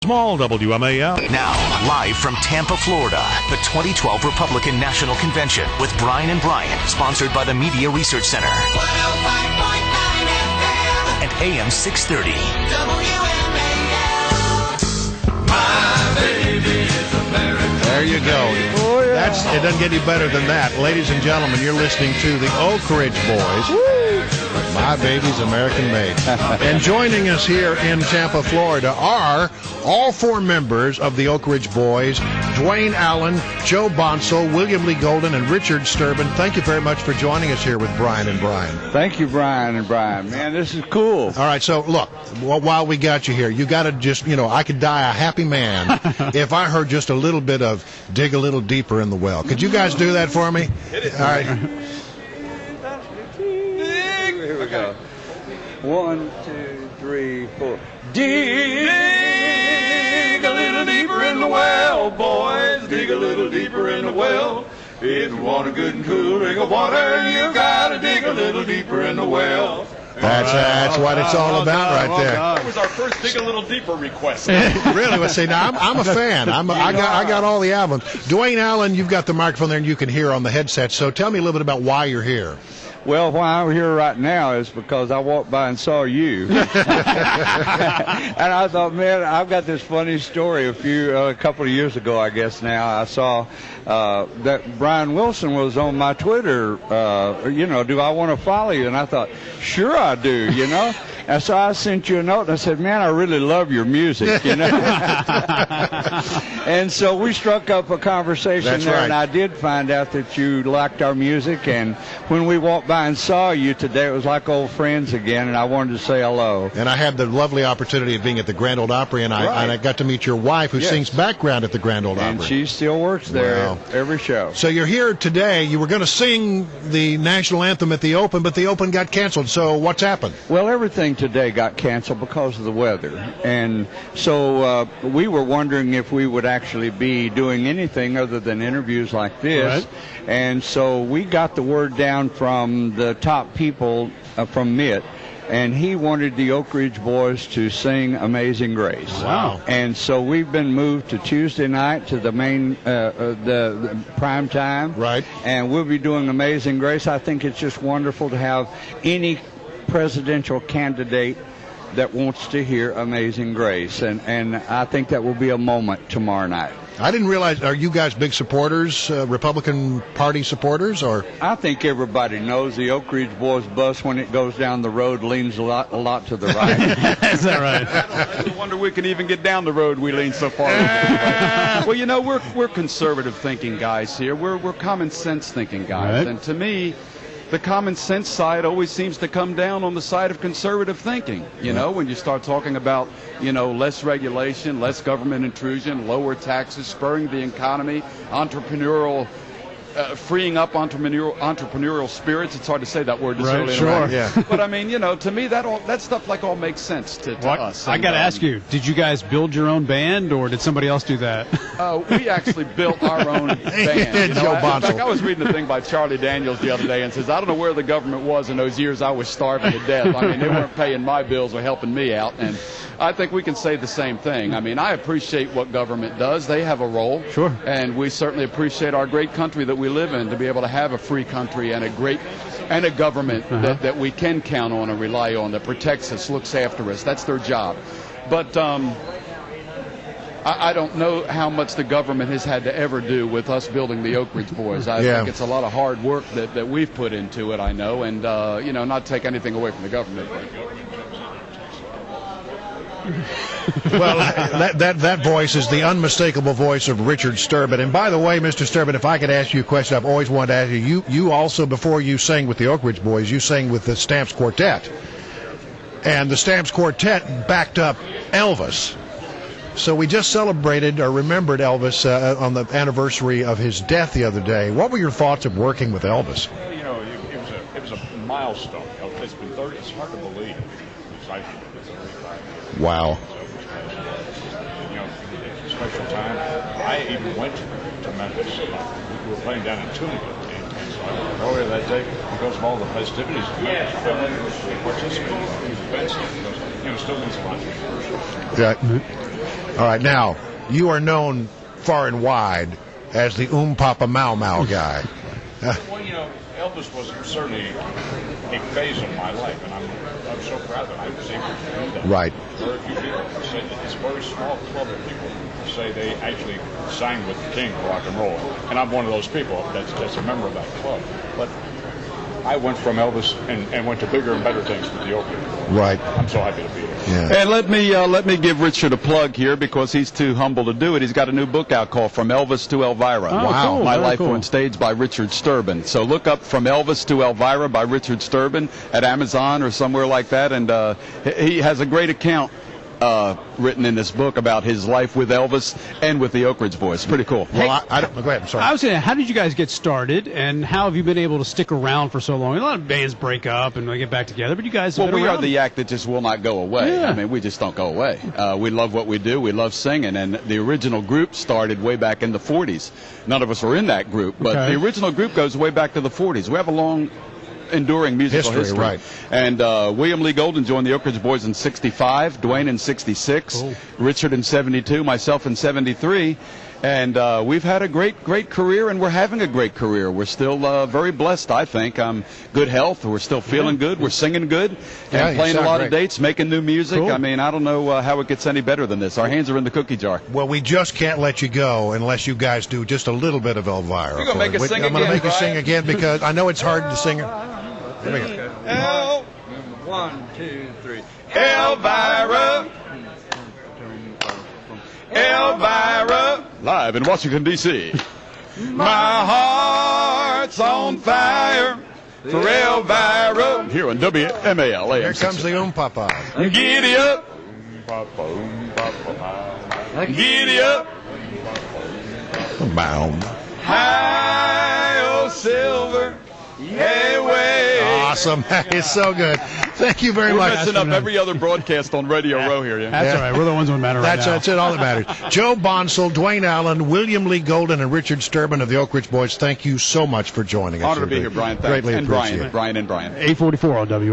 Small WMAL. Now, live from Tampa, Florida, the 2012 Republican National Convention with Brian and Brian, sponsored by the Media Research Center. 105.9 FM. And AM 630. WMAL. My baby is American. There you go. It doesn't get any better than that. Ladies and gentlemen, you're listening to the Oak Ridge Boys. My baby's American made. And joining us here in Tampa, Florida are all four members of the Oak Ridge Boys: Dwayne Allen, Joe Bonsall, William Lee Golden, and Richard Sturban. Thank you very much for joining us here with Brian and Brian. Thank you, Brian and Brian. Man, this is cool. All right, so look, while we got you here, you got to just, I could die a happy man if I heard just a little bit of Dig a Little Deeper in the Well. Could you guys do that for me? All right. Here we go. 1, 2, 3, 4. Dig a little deeper in the well, boys. Dig a little deeper in the well. If you want a good and cool drink of water, you gotta dig a little deeper in the well. That's what it's all about right there. That was our first Dig a Little Deeper request. Really? Well, see, now I'm a fan. I got all the albums. Dwayne Allen, you've got the microphone there and you can hear on the headset. So tell me a little bit about why you're here. Well, why I'm here right now is because I walked by and saw you. And I thought, man, I've got this funny story. A couple of years ago, I guess now, I saw that Brian Wilson was on my Twitter, do I want to follow you? And I thought, sure I do, And so I sent you a note and I said, man, I really love your music, And so we struck up a conversation. That's there, right. And I did find out that you liked our music. And when we walked by and saw you today, it was like old friends again, and I wanted to say hello. And I had the lovely opportunity of being at the Grand Ole Opry, and I got to meet your wife, who sings background at the Grand Ole Opry. And she still works there every show. So you're here today. You were going to sing the national anthem at the Open, but the Open got canceled. So what's happened? Well, everything today got canceled because of the weather. And so we were wondering if we would actually be doing anything other than interviews like this. Right. And so we got the word down from the top people from MIT, and he wanted the Oak Ridge Boys to sing Amazing Grace. Wow. And so we've been moved to Tuesday night to the main, the prime time. Right. And we'll be doing Amazing Grace. I think it's just wonderful to have any presidential candidate that wants to hear Amazing Grace. And I think that will be a moment tomorrow night. I didn't realize, are you guys big supporters, Republican Party supporters, or? I think everybody knows the Oak Ridge Boys bus, when it goes down the road, leans a lot to the right. Is that right? I wonder we can even get down the road. We lean so far. Well, we're conservative thinking guys here. We're common sense thinking guys, right. And to me, the common sense side always seems to come down on the side of conservative thinking. When you start talking about, less regulation, less government intrusion, lower taxes, spurring the economy, entrepreneurial, freeing up entrepreneurial spirits. It's hard to say that word this early in life. Yeah. But I mean, to me, that stuff all makes sense to us. I got to ask you, did you guys build your own band, or did somebody else do that? We actually built our own band. Joe In fact, I was reading a thing by Charlie Daniels the other day, and says, I don't know where the government was in those years I was starving to death. I mean, they weren't paying my bills or helping me out, and I think we can say the same thing. I mean, I appreciate what government does. They have a role. Sure. And we certainly appreciate our great country that we live in, to be able to have a free country and a government that we can count on and rely on, that protects us, looks after us. That's their job. But I don't know how much the government has had to ever do with us building the Oak Ridge Boys. I think it's a lot of hard work that we've put into it, I know, and, not take anything away from the government. Well, that voice is the unmistakable voice of Richard Sturban. And by the way, Mr. Sturban, if I could ask you a question I've always wanted to ask you. You also, before you sang with the Oak Ridge Boys, you sang with the Stamps Quartet. And the Stamps Quartet backed up Elvis. So we just celebrated or remembered Elvis on the anniversary of his death the other day. What were your thoughts of working with Elvis? It was a milestone. It's been 30. It's hard to believe. It's wow. It's a special time. I even went to Memphis. We were playing down in Tunica, and so I went over that day because of all the festivities. Participating in these events, because still means a lot. Yeah. All right, now, you are known far and wide as the Papa Mau Mau guy. Well, you know, Elvis was certainly a phase of my life, and I'm so proud that I was able to do that. Right. Very few people say that it's a very small club of people who say they actually signed with the king of rock and roll, and I'm one of those people that's a member of that club. But I went from Elvis and went to bigger and better things with the Oak Ridge Boys. Right. I'm so happy to be here. Yeah. And let me give Richard a plug here because he's too humble to do it. He's got a new book out called From Elvis to Elvira. Oh, Wow. cool, My very Life cool. on Stage by Richard Sturban. So look up From Elvis to Elvira by Richard Sturban at Amazon or somewhere like that. And he has a great account written in this book about his life with Elvis and with the Oak Ridge Boys. Pretty cool. Well, I don't. Go ahead. I'm sorry. I was saying, how did you guys get started, and how have you been able to stick around for so long? A lot of bands break up and they get back together, but you guys have Well, been we are around. the act that just will not go away. Yeah. I mean, we just don't go away. We love what we do. We love singing. And the original group started way back in the 40s. None of us were in that group, but Okay. the original group goes way back to the 40s. We have a long enduring musical History, right. And William Lee Golden joined the Oak Ridge Boys in 65, Dwayne in 66, Cool. Richard in 72, myself in 73. And we've had a great career, and we're having a great career. We're still very blessed, I think. Good health. We're still feeling good. We're singing good. Yeah, And you playing a sound lot great. of dates, making new music. Cool. I mean, I don't know how it gets any better than this. Our hands are in the cookie jar. Well, we just can't let you go unless you guys do just a little bit of Elvira. You're gonna make us Wait, sing I'm going to again, make you sing Brian. again because I know it's hard to sing. Here we go. One, two, three. Elvira. Elvira. Live in Washington, D.C. My heart's on fire for Elvira. Here on WMAL. AM Here comes 660. the Papa. Giddy up. Giddy up. Boom. High, oh, silver. Hey, way. Awesome. That is so good. Thank you very We're much. messing up every other broadcast on Radio Row here. Yeah. That's Yeah. all right. We're the ones that matter right now. That's it. All that matters. Joe Bonsall, Dwayne Allen, William Lee Golden, and Richard Sturban of the Oak Ridge Boys. Thank you so much for joining us. Honor to be here, Brian. Thanks. Greatly and appreciate Brian. it. Brian and Brian. 844 on W.